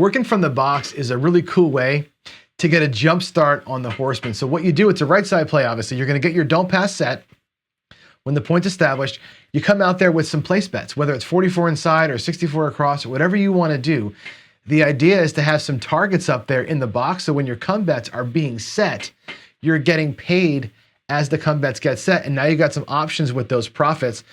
Working from the box is a really cool way to get a jump start on the Horseman. So what you do, it's a right side play, obviously. You're going to get your don't pass set. When the point's established, you come out there with some place bets, whether it's 44 inside or 64 across or whatever you want to do. The idea is to have some targets up there in the box, so when your come bets are being set, you're getting paid as the come bets get set, and now you got some options with those profits.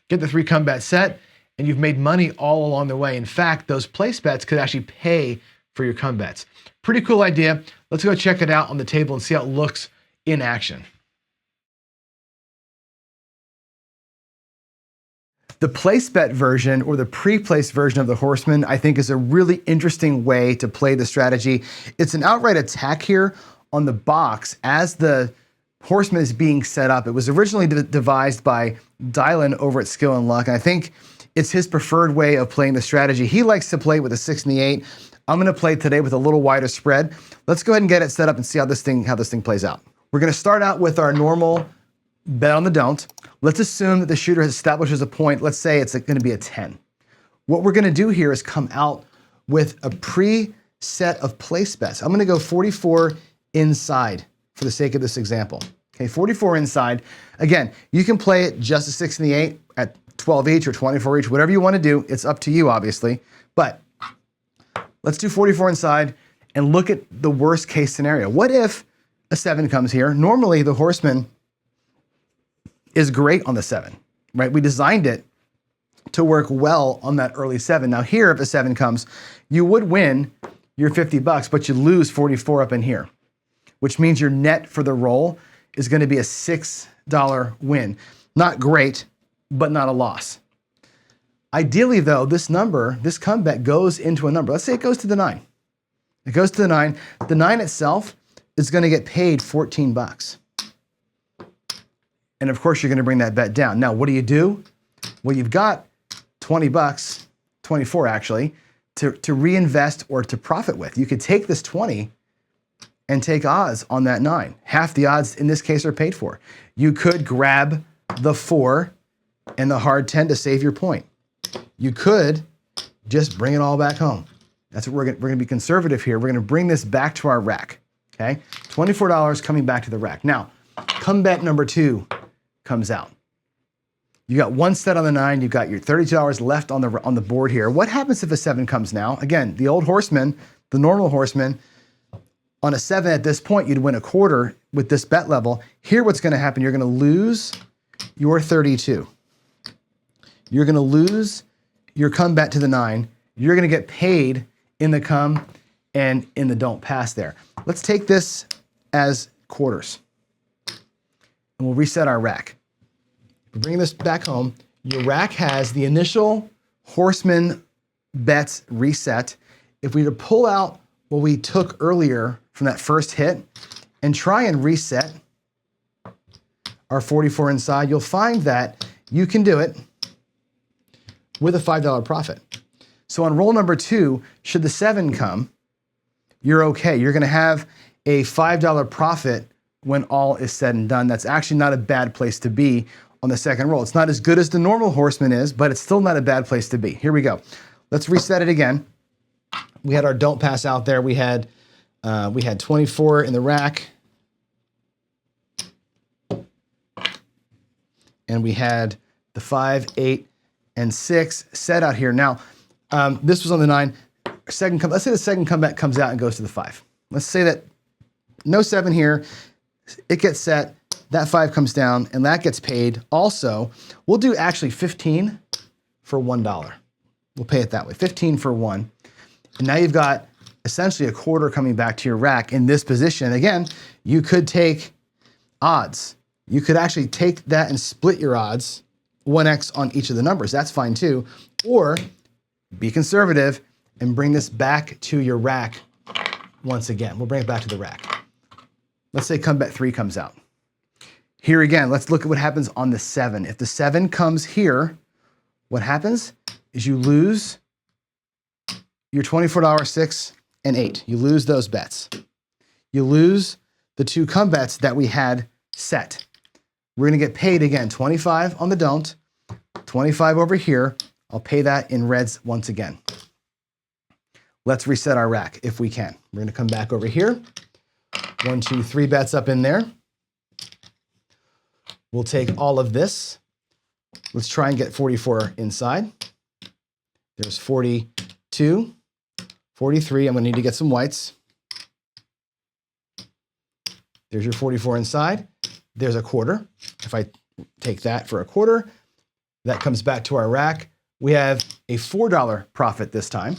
Get the 3 come bets set, and you've made money all along the way. In fact, those place bets could actually pay for your come bets. Pretty cool idea. Let's go check it out on the table and see how it looks in action. The place bet version, or the pre-placed version of the Horseman, I think is a really interesting way to play the strategy. It's an outright attack here on the box as the Horseman is being set up. It was originally devised by Dylan over at Skill and Luck, and I think it's his preferred way of playing the strategy. He likes to play with a 6 and the 8. I'm gonna play today with a little wider spread. Let's go ahead and get it set up and see how this thing plays out. We're gonna start out with our normal bet on the don't. Let's assume that the shooter has establishes a point. Let's say it's going to be a 10. What we're going to do here is come out with a preset of place bets. I'm going to go 44 inside for the sake of this example. Okay, 44 inside. Again, you can play it just a 6 and the 8 at 12 each or 24 each, whatever you want to do. It's up to you, obviously. But let's do 44 inside and look at the worst case scenario. What if a 7 comes here? Normally, the Horseman is great on the 7, right? We designed it to work well on that early 7. Now here, if a 7 comes, you would win your $50, but you lose 44 up in here, which means your net for the roll is going to be a $6 win. Not great, but not a loss. Ideally though, this number, this come bet goes into a number. Let's say it goes to the 9. It goes to the 9. The 9 itself is going to get paid $14. And of course, you're going to bring that bet down. Now, what do? Well, you've got $20, 24 actually, to reinvest or to profit with. You could take this 20 and take odds on that 9. Half the odds in this case are paid for. You could grab the 4 and the hard 10 to save your point. You could just bring it all back home. That's what we're going to be conservative here. We're going to bring this back to our rack. Okay, $24 coming back to the rack. Now, come bet number 2 comes out. You got one set on the 9, you've got your $32 left on the board here. What happens if a 7 comes now? Again, the old Horseman, the normal Horseman, on a 7 at this point, you'd win a quarter with this bet level. Here, what's gonna happen, you're gonna lose your 32. You're gonna lose your come bet to the 9. You're gonna get paid in the come and in the don't pass there. Let's take this as quarters. And we'll reset our rack. We're bringing this back home. Your rack has the initial Horseman bets reset. If we were to pull out what we took earlier from that first hit and try and reset our 44 inside, you'll find that you can do it with a $5 profit. So on roll number 2, should the 7 come, you're okay. You're gonna have a $5 profit when all is said and done. That's actually not a bad place to be on the second roll. It's not as good as the normal Horseman is, but it's still not a bad place to be. Here we go. Let's reset it again. We had our don't pass out there. We had 24 in the rack. And we had the 5, 8, and 6 set out here. Now, this was on the 9. Let's say the second comeback comes out and goes to the 5. Let's say that no 7 here. It gets set, that 5 comes down, and that gets paid. Also, we'll do actually 15 for $1. We'll pay it that way, 15 for 1. And now you've got essentially a quarter coming back to your rack in this position. Again, you could take odds. You could actually take that and split your odds, 1x on each of the numbers. That's fine too. Or be conservative and bring this back to your rack once again. We'll bring it back to the rack. Let's say come bet 3 comes out. Here again, let's look at what happens on the 7. If the 7 comes here, what happens is you lose your $24, 6, and 8. You lose those bets. You lose the 2 come bets that we had set. We're gonna get paid again, 25 on the don't, 25 over here. I'll pay that in reds once again. Let's reset our rack if we can. We're gonna come back over here. 1, 2, 3 bets up in there. We'll take all of this. Let's try and get 44 inside. There's 42, 43. I'm gonna need to get some whites. There's your 44 inside. There's a quarter. If I take that for a quarter, that comes back to our rack. We have a $4 profit this time.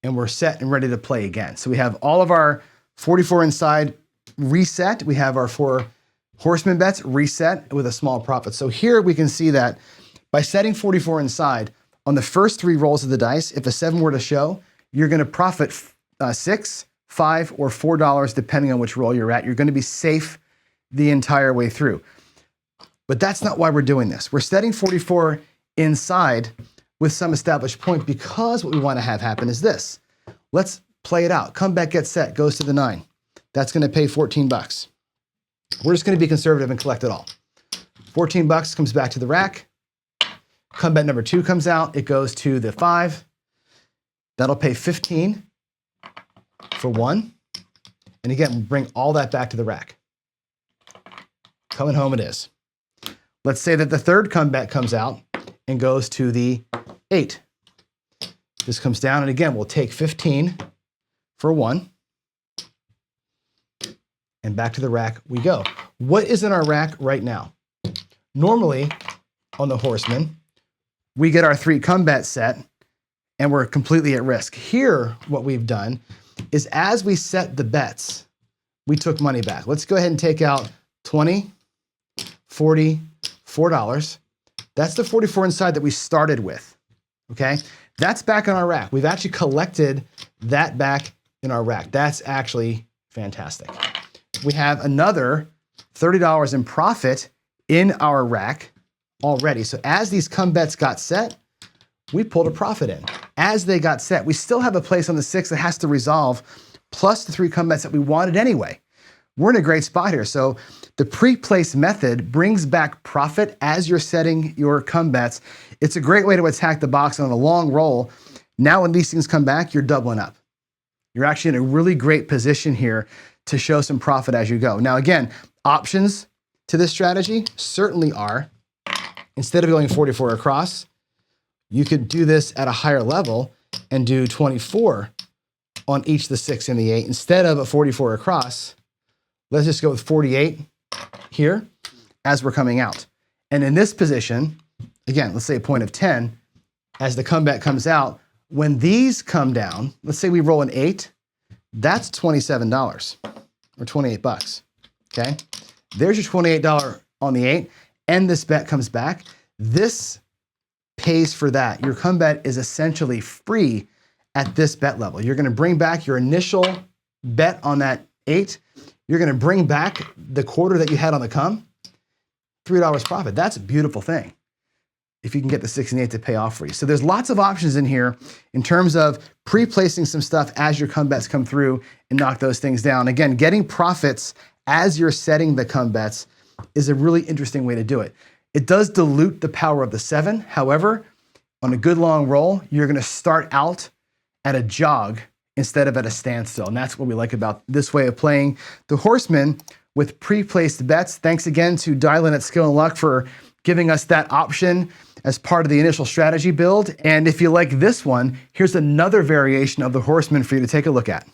And we're set and ready to play again. So we have all of our 44 inside reset. We have our 4 horseman bets reset with a small profit. So here we can see that by setting 44 inside, on the first 3 rolls of the dice, if a 7 were to show, you're gonna profit $6, $5, or $4 depending on which roll you're at. You're gonna be safe the entire way through. But that's not why we're doing this. We're setting 44 inside with some established point because what we wanna have happen is this. Let's play it out. Come back, get set, goes to the 9. That's gonna pay 14 bucks. We're just gonna be conservative and collect it all. 14 bucks comes back to the rack. Come bet number 2 comes out, it goes to the 5. That'll pay 15 for 1. And again, bring all that back to the rack. Coming home it is. Let's say that the 3rd come bet comes out and goes to the 8. This comes down, and again, we'll take 15 for 1. And back to the rack we go. What is in our rack right now? Normally, on the horseman, we get our 3 come bet set, and we're completely at risk. Here, what we've done is as we set the bets, we took money back. Let's go ahead and take out 20, 40, $4. That's the 44 inside that we started with, okay? That's back on our rack. We've actually collected that back in our rack. That's actually fantastic. We have another $30 in profit in our rack already. So as these come bets got set, we pulled a profit in. As they got set, we still have a place on the 6 that has to resolve, plus the 3 come bets that we wanted anyway. We're in a great spot here. So the pre-place method brings back profit as you're setting your come bets. It's a great way to attack the box on a long roll. Now when these things come back, you're doubling up. You're actually in a really great position here to show some profit as you go. Now again, options to this strategy certainly are, instead of going 44 across, you could do this at a higher level and do 24 on each the 6 and the 8. Instead of a 44 across, let's just go with 48 here as we're coming out. And in this position, again, let's say a point of 10, as the comeback comes out, when these come down, let's say we roll an 8, that's $27 or 28 bucks, okay? There's your $28 on the 8, and this bet comes back. This pays for that. Your come bet is essentially free at this bet level. You're gonna bring back your initial bet on that 8. You're gonna bring back the quarter that you had on the come, $3 profit. That's a beautiful thing if you can get the 6 and 8 to pay off for you. So there's lots of options in here in terms of pre-placing some stuff as your come bets come through and knock those things down. Again, getting profits as you're setting the come bets is a really interesting way to do it. It does dilute the power of the 7. However, on a good long roll, you're gonna start out at a jog instead of at a standstill. And that's what we like about this way of playing the horseman with pre-placed bets. Thanks again to Dial In at Skill and Luck for giving us that option as part of the initial strategy build. And if you like this one, here's another variation of the horseman for you to take a look at.